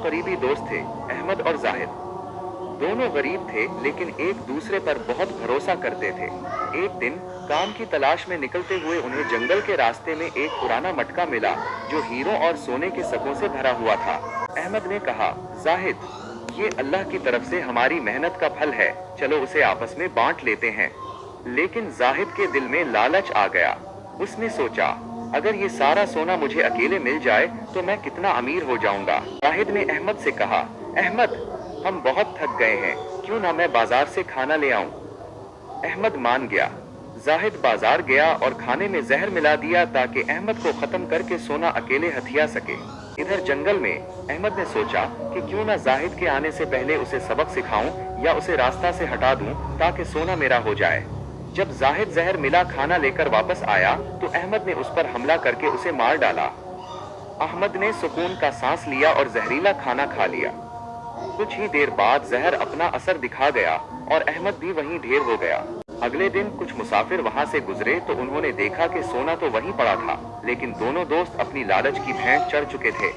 करीबी दोस्त थे, अहमद और जाहिद। दोनों गरीब थे लेकिन एक दूसरे पर बहुत भरोसा करते थे। एक दिन काम की तलाश में निकलते हुए उन्हें जंगल के रास्ते में एक पुराना मटका मिला जो हीरों और सोने के सकों से भरा हुआ था। अहमद ने कहा, जाहिद, ये अल्लाह की तरफ से हमारी मेहनत का फल है, चलो उसे आपस में बांट लेते हैं। लेकिन जाहिद के दिल में लालच आ गया। उसने सोचा, अगर ये सारा सोना मुझे अकेले मिल जाए तो मैं कितना अमीर हो जाऊंगा। जाहिद ने अहमद से कहा, अहमद, हम बहुत थक गए हैं, क्यों ना मैं बाजार से खाना ले आऊं। अहमद मान गया। जाहिद बाजार गया और खाने में जहर मिला दिया ताकि अहमद को खत्म करके सोना अकेले हथिया सके। इधर जंगल में अहमद ने सोचा कि क्यों ना जाहिद के आने से पहले उसे सबक सिखाऊं या उसे रास्ता से हटा दूं ताकि सोना मेरा हो जाए। जब जाहिद जहर मिला खाना लेकर वापस आया तो अहमद ने उस पर हमला करके उसे मार डाला। अहमद ने सुकून का सांस लिया और जहरीला खाना खा लिया। कुछ ही देर बाद जहर अपना असर दिखा गया और अहमद भी वहीं ढेर हो गया। अगले दिन कुछ मुसाफिर वहां से गुजरे तो उन्होंने देखा कि सोना तो वहीं पड़ा था, लेकिन दोनों दोस्त अपनी लालच की भेंट चढ़ चुके थे।